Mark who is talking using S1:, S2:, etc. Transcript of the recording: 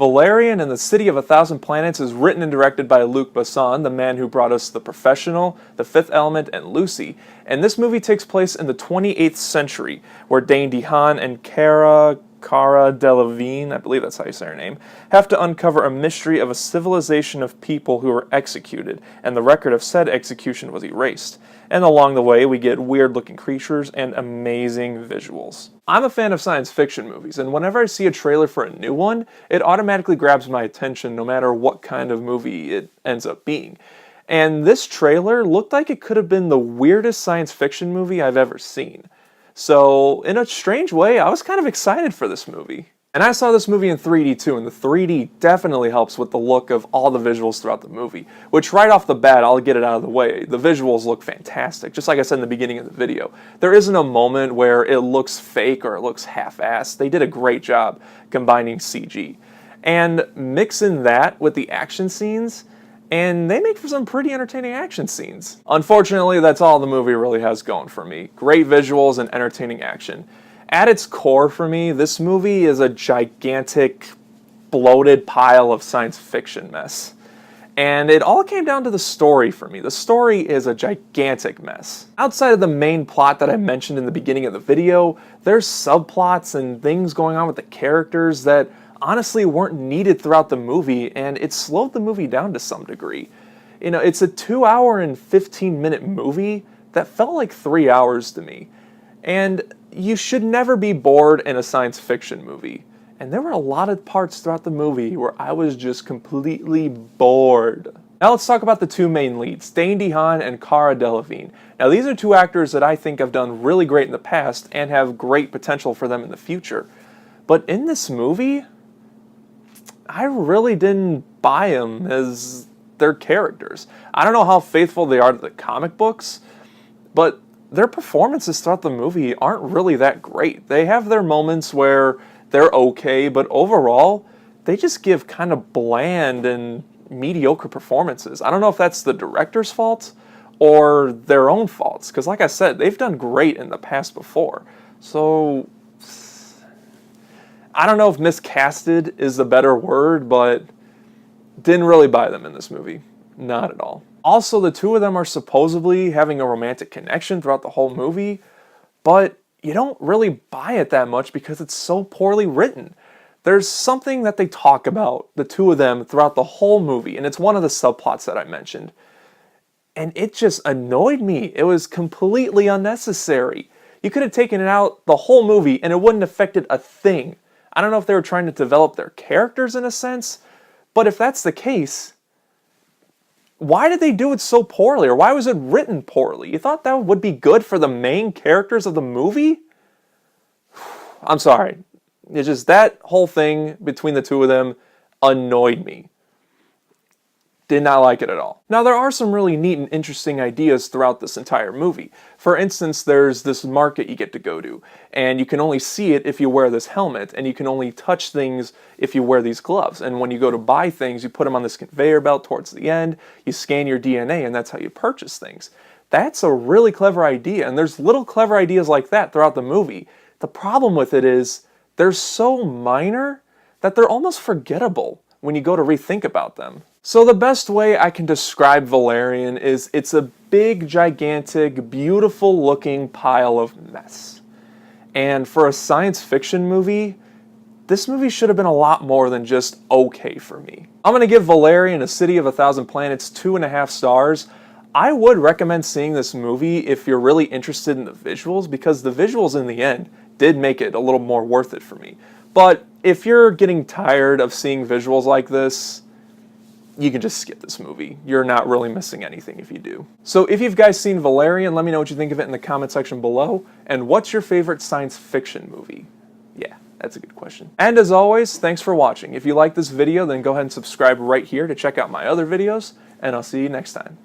S1: Valerian and the City of a Thousand Planets is written and directed by Luc Besson, the man who brought us The Professional, The Fifth Element, and Lucy. And this movie takes place in the 28th century, where Dane DeHaan and Cara Delevingne, I believe that's how you say her name, have to uncover a mystery of a civilization of people who were executed, and the record of said execution was erased. And along the way, we get weird-looking creatures and amazing visuals. I'm a fan of science fiction movies, and whenever I see a trailer for a new one, it automatically grabs my attention no matter what kind of movie it ends up being. And this trailer looked like it could have been the weirdest science fiction movie I've ever seen. So, in a strange way, I was kind of excited for this movie. And I saw this movie in 3D too, and the 3D definitely helps with the look of all the visuals throughout the movie. Which, right off the bat, I'll get it out of the way, the visuals look fantastic, just like I said in the beginning of the video. There isn't a moment where it looks fake or it looks half-assed. They did a great job combining CG. And mixing that with the action scenes, and they make for some pretty entertaining action scenes. Unfortunately, that's all the movie really has going for me. Great visuals and entertaining action. At its core for me, this movie is a gigantic, bloated pile of science fiction mess. And it all came down to the story for me. The story is a gigantic mess. Outside of the main plot that I mentioned in the beginning of the video, there's subplots and things going on with the characters that honestly weren't needed throughout the movie, and it slowed the movie down to some degree. You know, it's a 2-hour and 15-minute movie that felt like 3 hours to me. And you should never be bored in a science fiction movie. And there were a lot of parts throughout the movie where I was just completely bored. Now let's talk about the two main leads, Dane DeHaan and Cara Delevingne. Now these are two actors that I think have done really great in the past and have great potential for them in the future. But in this movie, I really didn't buy them as their characters. I don't know how faithful they are to the comic books, but their performances throughout the movie aren't really that great. They have their moments where they're okay, but overall, they just give kind of bland and mediocre performances. I don't know if that's the director's fault or their own faults, because like I said, they've done great in the past before. So I don't know if miscasted is the better word, but didn't really buy them in this movie. Not at all. Also, the two of them are supposedly having a romantic connection throughout the whole movie, but you don't really buy it that much because it's so poorly written. There's something that they talk about, the two of them, throughout the whole movie, and it's one of the subplots that I mentioned. And it just annoyed me. It was completely unnecessary. You could have taken it out the whole movie and it wouldn't have affected a thing. I don't know if they were trying to develop their characters in a sense, but if that's the case, why did they do it so poorly, or why was it written poorly? You thought that would be good for the main characters of the movie? I'm sorry. It's just that whole thing between the two of them annoyed me. Did not like it at all. Now, there are some really neat and interesting ideas throughout this entire movie. For instance, there's this market you get to go to, and you can only see it if you wear this helmet, and you can only touch things if you wear these gloves. And when you go to buy things, you put them on this conveyor belt towards the end, you scan your DNA, and that's how you purchase things. That's a really clever idea, and there's little clever ideas like that throughout the movie. The problem with it is, they're so minor that they're almost forgettable when you go to rethink about them. So the best way I can describe Valerian is it's a big, gigantic, beautiful looking pile of mess. And for a science fiction movie, this movie should have been a lot more than just okay for me. I'm going to give Valerian, A City of a Thousand Planets 2.5 stars. I would recommend seeing this movie if you're really interested in the visuals, because the visuals in the end did make it a little more worth it for me. But if you're getting tired of seeing visuals like this, you can just skip this movie. You're not really missing anything if you do. So if you've guys seen Valerian, let me know what you think of it in the comment section below. And what's your favorite science fiction movie? Yeah, that's a good question. And as always, thanks for watching. If you like this video, then go ahead and subscribe right here to check out my other videos, and I'll see you next time.